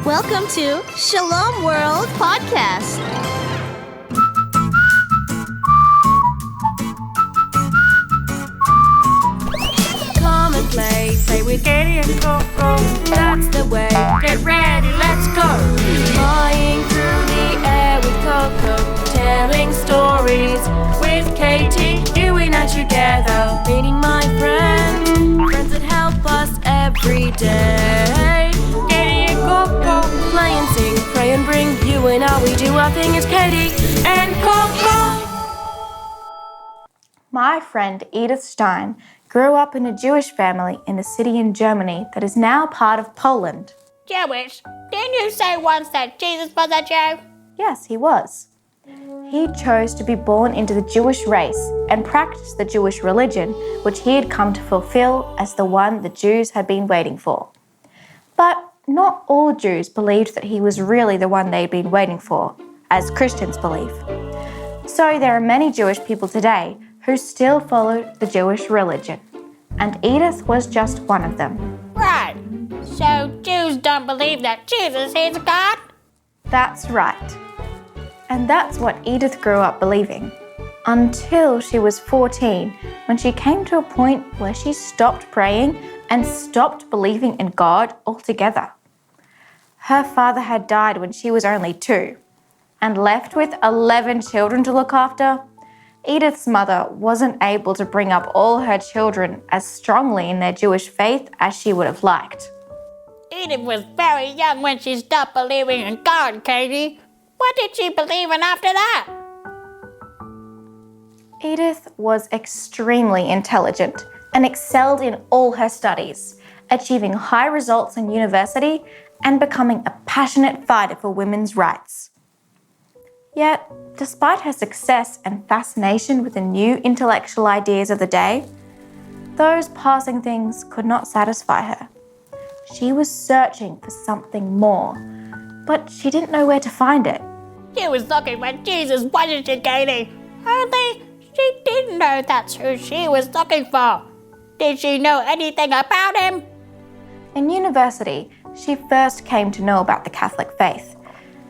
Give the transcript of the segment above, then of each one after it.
Welcome to Shalom World Podcasts. Come and play with Katie and Koco. That's the way. Get ready, let's go. Flying through the air with Koco, telling stories with Katie. You and I together, meeting my friends that help us every day. Katie and Koco, play and sing, pray and bring. You and I, we do our thing. It's Katie and Koco. My friend Edith Stein grew up in a Jewish family in a city in Germany that is now part of Poland. Jewish? Didn't you say once that Jesus was a Jew? Yes, he was. He chose to be born into the Jewish race and practice the Jewish religion, which he had come to fulfill as the one the Jews had been waiting for. But not all Jews believed that he was really the one they'd been waiting for, as Christians believe. So there are many Jewish people today who still follow the Jewish religion, and Edith was just one of them. Right. So Jews don't believe that Jesus is God? That's right. And that's what Edith grew up believing, until she was 14, when she came to a point where she stopped praying and stopped believing in God altogether. Her father had died when she was only 2, and left with 11 children to look after. Edith's mother wasn't able to bring up all her children as strongly in their Jewish faith as she would have liked. Edith was very young when she stopped believing in God, Katie. What did she believe in after that? Edith was extremely intelligent and excelled in all her studies, achieving high results in university and becoming a passionate fighter for women's rights. Yet, despite her success and fascination with the new intellectual ideas of the day, those passing things could not satisfy her. She was searching for something more, but she didn't know where to find it. She was looking for Jesus, wasn't she, Katie? Only she didn't know that's who she was looking for. Did she know anything about him? In university, she first came to know about the Catholic faith.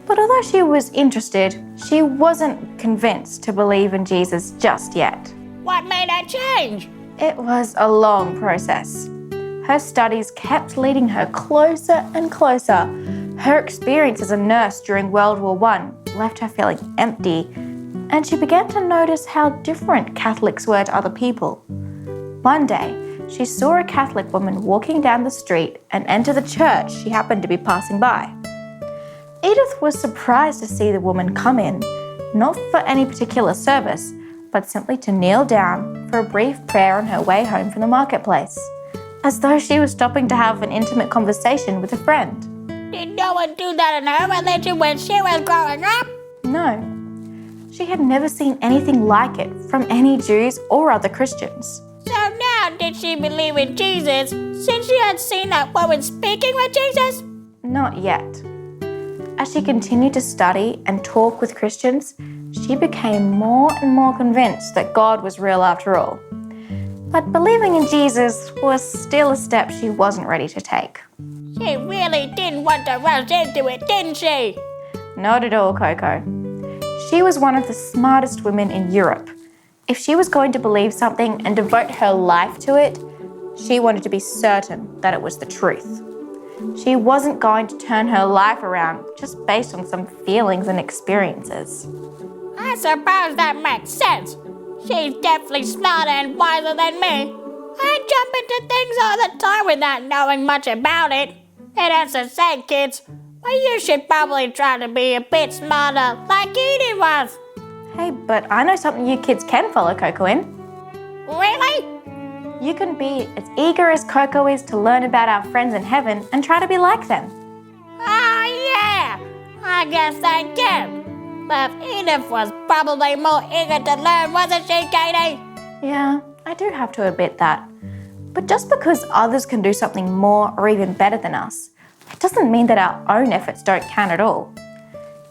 But although she was interested, she wasn't convinced to believe in Jesus just yet. What made her change? It was a long process. Her studies kept leading her closer and closer. Her experience as a nurse during World War I left her feeling empty, and she began to notice how different Catholics were to other people. One day, she saw a Catholic woman walking down the street and enter the church she happened to be passing by. Edith was surprised to see the woman come in, not for any particular service, but simply to kneel down for a brief prayer on her way home from the marketplace, as though she was stopping to have an intimate conversation with a friend. Did no one do that in her religion when she was growing up? No. She had never seen anything like it from any Jews or other Christians. So now did she believe in Jesus since she had seen that woman speaking with Jesus? Not yet. As she continued to study and talk with Christians, she became more and more convinced that God was real after all. But believing in Jesus was still a step she wasn't ready to take. She really didn't want to rush into it, didn't she? Not at all, Koco. She was one of the smartest women in Europe. If she was going to believe something and devote her life to it, she wanted to be certain that it was the truth. She wasn't going to turn her life around just based on some feelings and experiences. I suppose that makes sense. She's definitely smarter and wiser than me. I jump into things all the time without knowing much about it. It has to say, kids, well, you should probably try to be a bit smarter like Edith was. Hey, but I know something you kids can follow Koco in. Really? You can be as eager as Koco is to learn about our friends in heaven and try to be like them. Oh, yeah. I guess I can. But Edith was probably more eager to learn, wasn't she, Katie? Yeah, I do have to admit that. But just because others can do something more or even better than us, it doesn't mean that our own efforts don't count at all.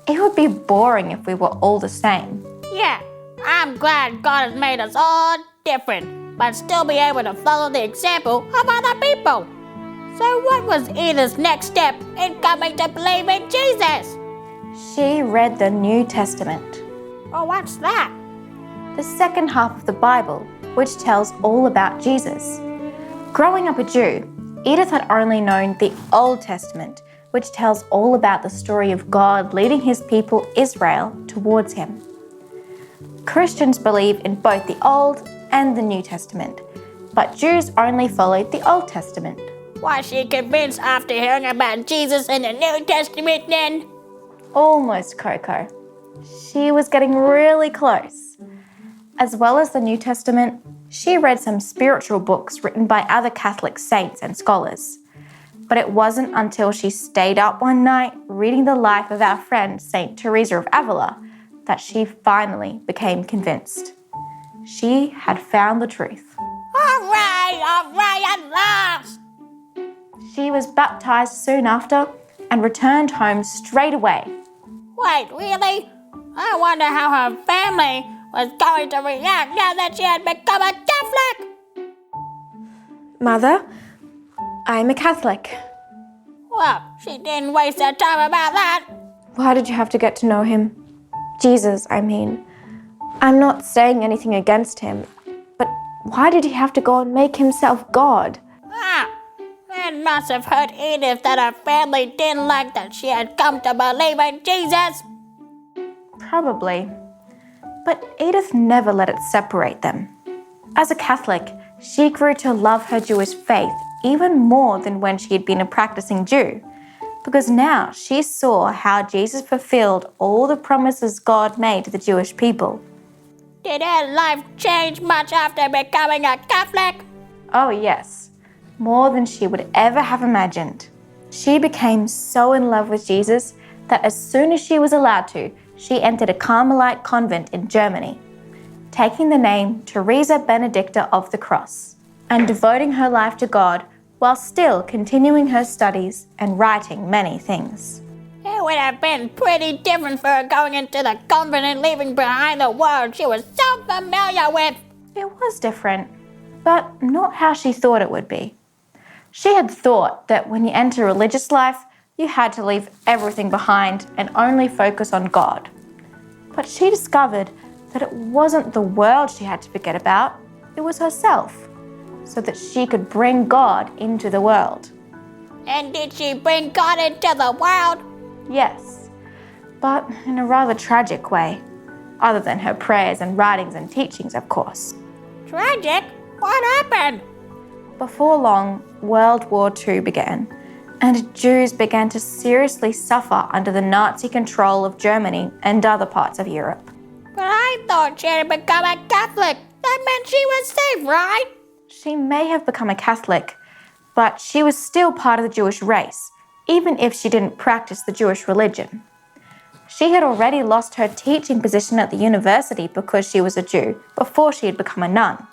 It would be boring if we were all the same. Yeah, I'm glad God has made us all different, but still be able to follow the example of other people. So what was Edith's next step in coming to believe in Jesus? She read the New Testament, Oh, what's that? the second half of the Bible, which tells all about Jesus. Growing up a Jew, Edith had only known the Old Testament, which tells all about the story of God leading his people Israel towards him. Christians believe in both the Old and the New Testament, but Jews only followed the Old Testament. Was she convinced after hearing about Jesus in the New Testament then? Almost, Koco. She was getting really close. As well as the New Testament, she read some spiritual books written by other Catholic saints and scholars. But it wasn't until she stayed up one night reading the life of our friend Saint Teresa of Avila that she finally became convinced. She had found the truth. Hooray, at last! She was baptized soon after and returned home straight away. Wait, really? I wonder how her family was going to react now that she had become a Catholic. Mother, I'm a Catholic. Well, she didn't waste her time about that. Why did you have to get to know him? Jesus, I mean. I'm not saying anything against him, but why did he have to go and make himself God? It must have hurt Edith that her family didn't like that she had come to believe in Jesus. Probably. But Edith never let it separate them. As a Catholic, she grew to love her Jewish faith even more than when she had been a practicing Jew, because now she saw how Jesus fulfilled all the promises God made to the Jewish people. Did her life change much after becoming a Catholic? Oh yes, more than she would ever have imagined. She became so in love with Jesus that as soon as she was allowed to, she entered a Carmelite convent in Germany, taking the name Teresa Benedicta of the Cross, and devoting her life to God while still continuing her studies and writing many things. It would have been pretty different for her going into the convent and leaving behind the world she was so familiar with. It was different, but not how she thought it would be. She had thought that when you enter religious life, you had to leave everything behind and only focus on God. But she discovered that it wasn't the world she had to forget about, it was herself, so that she could bring God into the world. And did she bring God into the world? Yes, but in a rather tragic way, other than her prayers and writings and teachings, of course. Tragic? What happened? Before long, World War II began, and Jews began to seriously suffer under the Nazi control of Germany and other parts of Europe. But I thought she had become a Catholic. That meant she was safe, right? She may have become a Catholic, but she was still part of the Jewish race, even if she didn't practice the Jewish religion. She had already lost her teaching position at the university because she was a Jew before she had become a nun.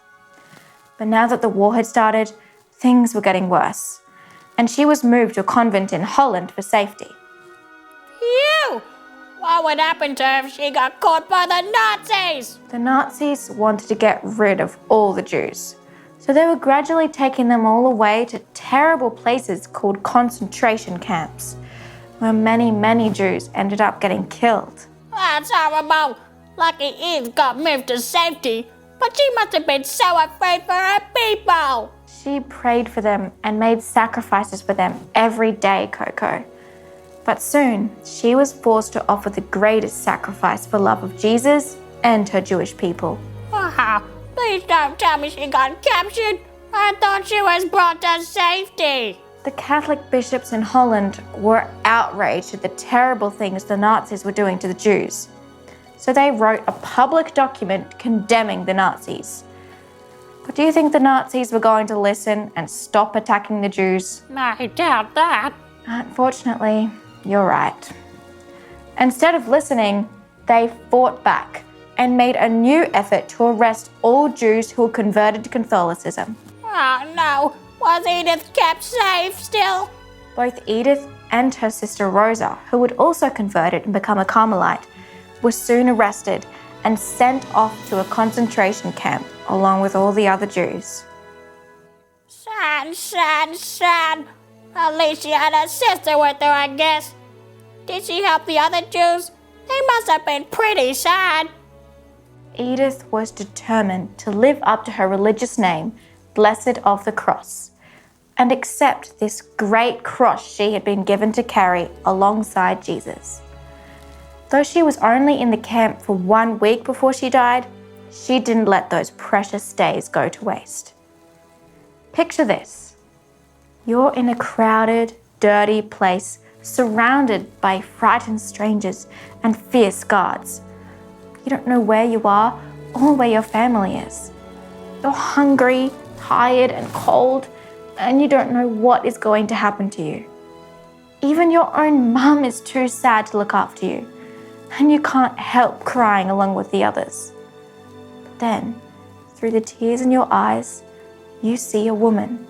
But now that the war had started, things were getting worse, and she was moved to a convent in Holland for safety. Phew! What would happen to her if she got caught by the Nazis? The Nazis wanted to get rid of all the Jews, so they were gradually taking them all away to terrible places called concentration camps, where many Jews ended up getting killed. That's horrible. Lucky Eve got moved to safety, but she must have been so afraid for her people. She prayed for them and made sacrifices for them every day, Koco. But soon, she was forced to offer the greatest sacrifice for love of Jesus and her Jewish people. Please don't tell me she got captured. I thought she was brought to safety. The Catholic bishops in Holland were outraged at the terrible things the Nazis were doing to the Jews. So they wrote a public document condemning the Nazis. But do you think the Nazis were going to listen and stop attacking the Jews? I doubt that. Unfortunately, you're right. Instead of listening, they fought back and made a new effort to arrest all Jews who were converted to Catholicism. Oh no, was Edith kept safe still? Both Edith and her sister Rosa, who had also converted and become a Carmelite, were soon arrested and sent off to a concentration camp along with all the other Jews. Sad. At least she had a sister with her, I guess. Did she help the other Jews? They must have been pretty sad. Edith was determined to live up to her religious name, Blessed of the Cross, and accept this great cross she had been given to carry alongside Jesus. Though she was only in the camp for 1 week before she died, she didn't let those precious days go to waste. Picture this. You're in a crowded, dirty place, surrounded by frightened strangers and fierce guards. You don't know where you are or where your family is. You're hungry, tired, and cold, and you don't know what is going to happen to you. Even your own mum is too sad to look after you, and you can't help crying along with the others. But then, through the tears in your eyes, you see a woman.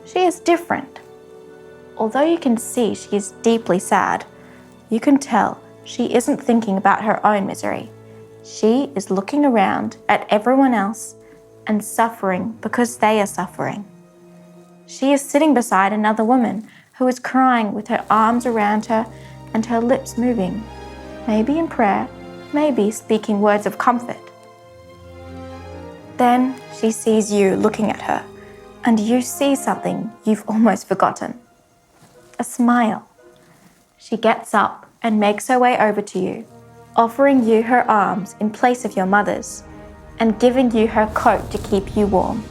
She is different. Although you can see she is deeply sad, you can tell she isn't thinking about her own misery. She is looking around at everyone else and suffering because they are suffering. She is sitting beside another woman who is crying with her arms around her and her lips moving, maybe in prayer, maybe speaking words of comfort. Then she sees you looking at her, and you see something you've almost forgotten. A smile. She gets up and makes her way over to you, offering you her arms in place of your mother's, and giving you her coat to keep you warm.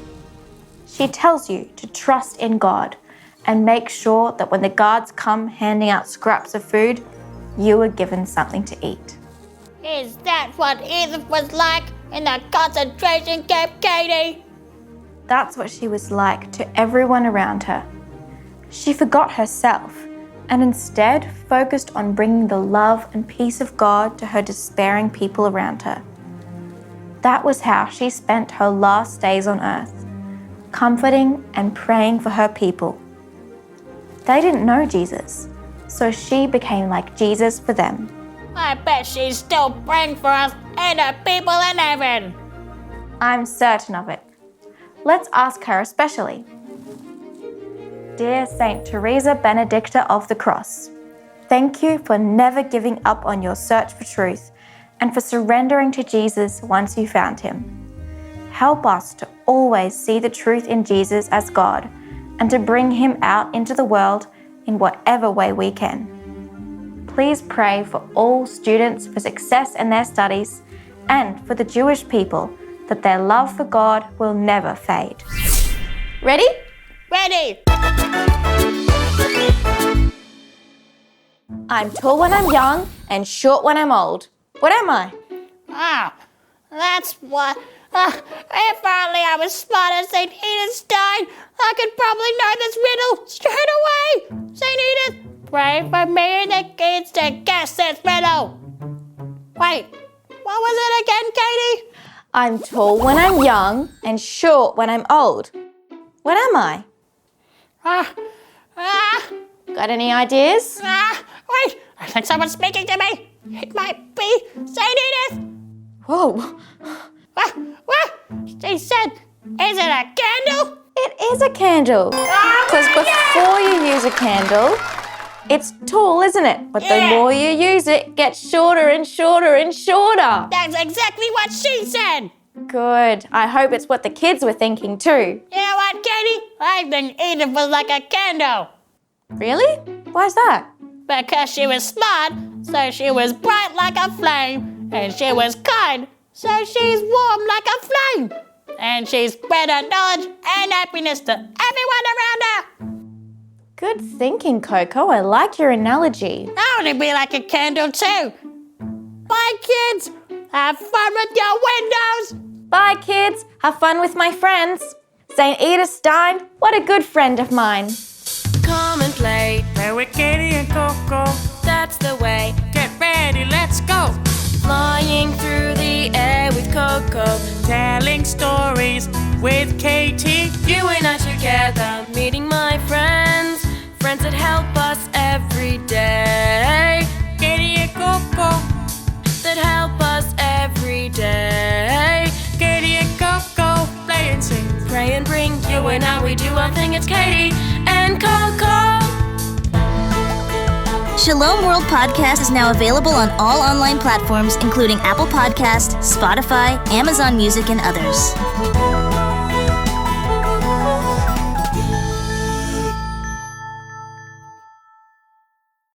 She tells you to trust in God and make sure that when the guards come handing out scraps of food, you are given something to eat. Is that what Edith was like in the concentration camp, Katie? That's what she was like to everyone around her. She forgot herself and instead focused on bringing the love and peace of God to her despairing people around her. That was how she spent her last days on earth, comforting and praying for her people. They didn't know Jesus, so she became like Jesus for them. I bet she's still praying for us and the people in heaven. I'm certain of it. Let's ask her especially. Dear Saint Teresa Benedicta of the Cross, thank you for never giving up on your search for truth and for surrendering to Jesus once you found him. Help us to always see the truth in Jesus as God and to bring him out into the world in whatever way we can. Please pray for all students for success in their studies and for the Jewish people that their love for God will never fade. Ready? Ready? I'm tall when I'm young and short when I'm old. What am I? Ah, that's what. If only I was smart as St. Edith Stein, I could probably know this riddle straight away. St. Edith, pray for me and the kids to guess this riddle. Wait, what was it again, Katie? I'm tall when I'm young and short when I'm old. What am I? Got any ideas? Wait, I think someone's speaking to me. It might be St. Edith. Whoa, What? She said, is it a candle? it is a candle. Because before you use a candle, it's tall, isn't it? But the more you use it, it gets shorter and shorter and shorter. That's exactly what she said. Good. I hope it's what the kids were thinking too. You know what, Katie? I think Edith was like a candle. Really? Why's that? Because she was smart, so she was bright like a flame. And she was kind, so she's warm like a flame. And she spread her knowledge and happiness to everyone around her. Good thinking, Koco. I like your analogy. I want to be like a candle too. Bye, kids. Have fun with your windows. Bye, kids. Have fun with my friends. St. Edith Stein, what a good friend of mine. Come and play with Katie and Koco. that's the way. Get ready, let's go. Flying through the air with Koco, Telling stories with Katie. you and I together, meeting my friends, friends that help us every day, Katie and Koco. that help us every day. Katie and Koco. Play and sing. Pray and bring you and I, we do our thing. It's Katie and Koco. Shalom World Podcast is now available on all online platforms, including Apple Podcast, Spotify, Amazon Music, and others.